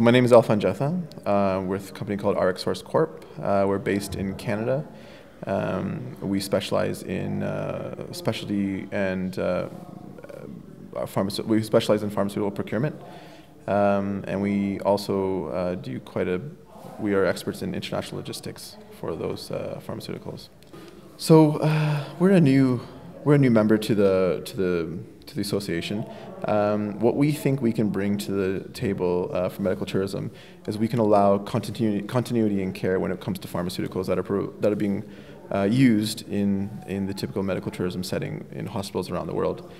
So my name is Alfan Jetha. We're with a company called RX Source Corp. We're based in Canada. We specialize in specialty and we specialize in pharmaceutical procurement, and we also we are experts in international logistics for those pharmaceuticals. So we're a new member to the association. What we think we can bring to the table for medical tourism is we can allow continuity in care when it comes to pharmaceuticals that are being used in the typical medical tourism setting in hospitals around the world.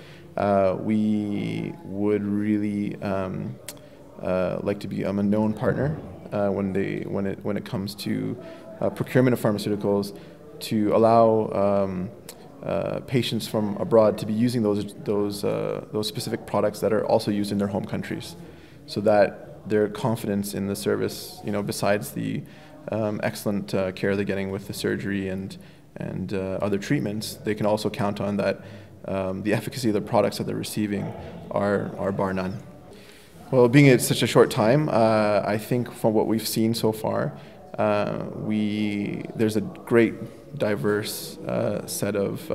We would really like to be a known partner when it comes to procurement of pharmaceuticals, to allow patients from abroad to be using those specific products that are also used in their home countries, so that their confidence in the service, besides the excellent care they're getting with the surgery and other treatments, they can also count on that the efficacy of the products that they're receiving are bar none. Well, being it's such a short time, I think from what we've seen so far, there's a great diverse set of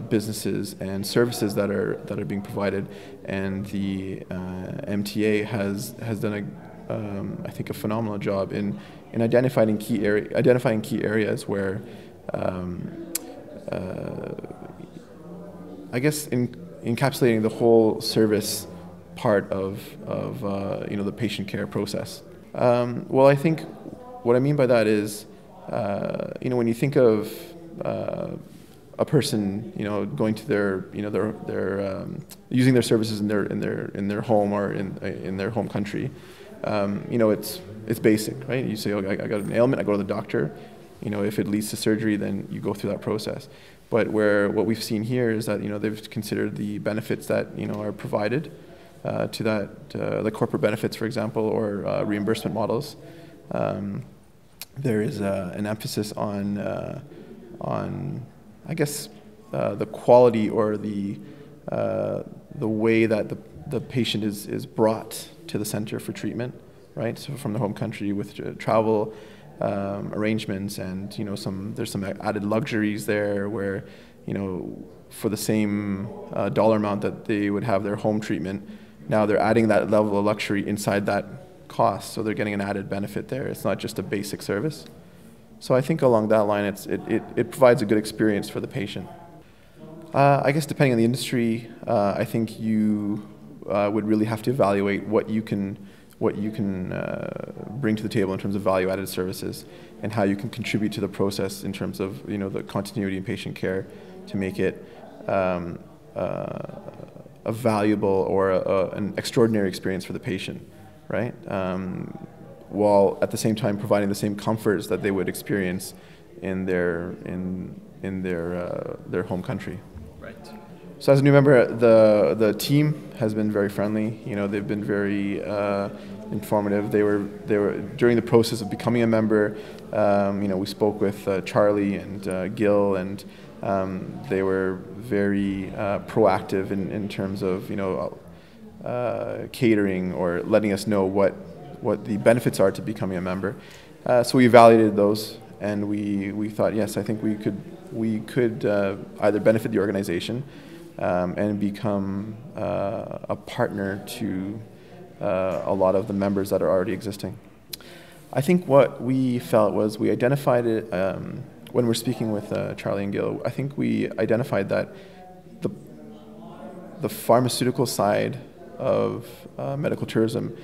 businesses and services that are being provided, and the MTA has done I think a phenomenal job in identifying key areas where I guess encapsulating the whole service part of the patient care process. Well, I think what I mean by that is, when you think of a person, going to their using their services in their home or in their home country, it's basic, right? You say, I got an ailment, I go to the doctor. If it leads to surgery, then you go through that process. But what we've seen here is that they've considered the benefits that are provided to that, the corporate benefits, for example, or reimbursement models. There is an emphasis on I guess the quality or the way that the patient is brought to the center for treatment, right? So from the home country with travel arrangements, and there's some added luxuries there where for the same dollar amount that they would have their home treatment, now they're adding that level of luxury inside that cost, so they're getting an added benefit there. It's not just a basic service. So I think along that line, it provides a good experience for the patient. I guess depending on the industry, I think you would really have to evaluate what you can bring to the table in terms of value-added services, and how you can contribute to the process in terms of the continuity in patient care to make it a valuable or an extraordinary experience for the patient, right? While at the same time providing the same comforts that they would experience in their home country. Right. So as a new member, the team has been very friendly. They've been very informative. They were during the process of becoming a member. We spoke with Charlie and Gil, and they were very proactive in terms of catering or letting us know what the benefits are to becoming a member. So we evaluated those, and we thought, yes, I think we could either benefit the organization and become a partner to a lot of the members that are already existing. I think what we felt was we identified it when we're speaking with Charlie and Gil. I think we identified that the pharmaceutical side of medical tourism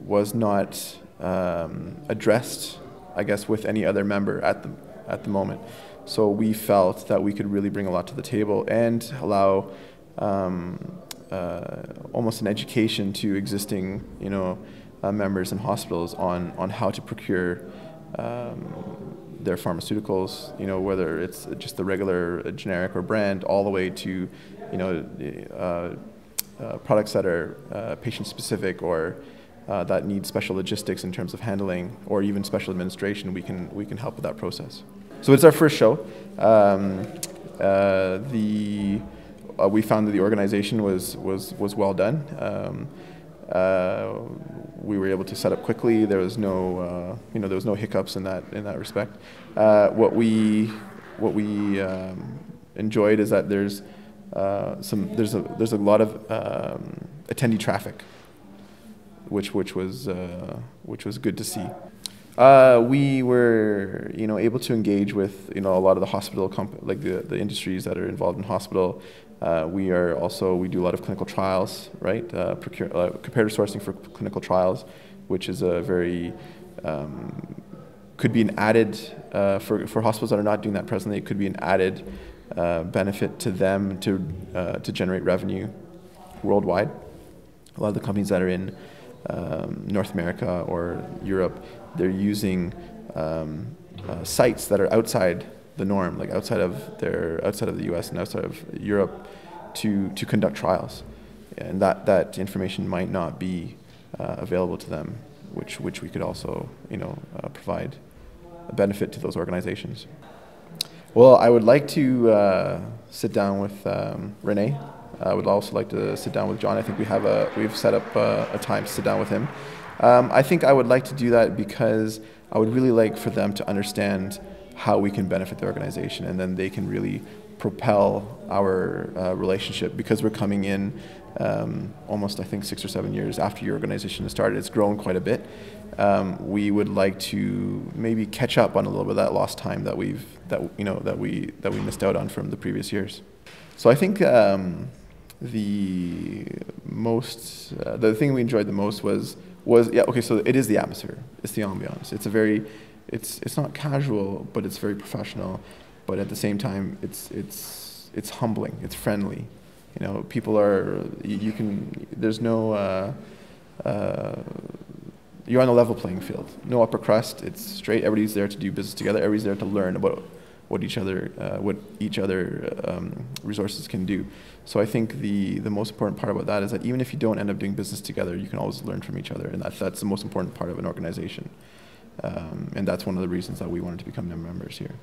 was not addressed, I guess, with any other member at the moment. So we felt that we could really bring a lot to the table and allow almost an education to existing members and hospitals on how to procure their pharmaceuticals, whether it's just the regular generic or brand, all the way to products that are patient specific or that need special logistics in terms of handling, or even special administration. We can help with that process. So it's our first show. We found that the organization was well done. We were able to set up quickly. There was no, there was no hiccups in that respect. What we enjoyed is that there's a lot of attendee traffic, which was good to see. We were able to engage with a lot of the hospital like the industries that are involved in hospital. We do a lot of clinical trials, right? Comparative sourcing for clinical trials, which is a very could be an added for hospitals that are not doing that presently. It could be an added benefit to them to generate revenue worldwide. A lot of the companies that are in North America or Europe, they're using sites that are outside the norm, like outside of the U.S. and outside of Europe, to conduct trials, and that information might not be available to them, which we could also provide a benefit to those organizations. Well, I would like to sit down with Renee. I would also like to sit down with John. I think we've set up a time to sit down with him. I think I would like to do that because I would really like for them to understand how we can benefit the organization, and then they can really propel our relationship, because we're coming in almost, I think, 6 or 7 years after your organization has started. It's grown quite a bit. We would like to maybe catch up on a little bit of that lost time that we missed out on from the previous years. So I think the thing we enjoyed the most was so it is the atmosphere. It's the ambiance. It's not casual, but it's very professional. But at the same time, it's humbling. It's friendly. People are, there's no, you're on a level playing field. No upper crust. It's straight. Everybody's there to do business together. Everybody's there to learn about what each other resources can do. So I think the most important part about that is that even if you don't end up doing business together, you can always learn from each other, and that's the most important part of an organization. And that's one of the reasons that we wanted to become members here.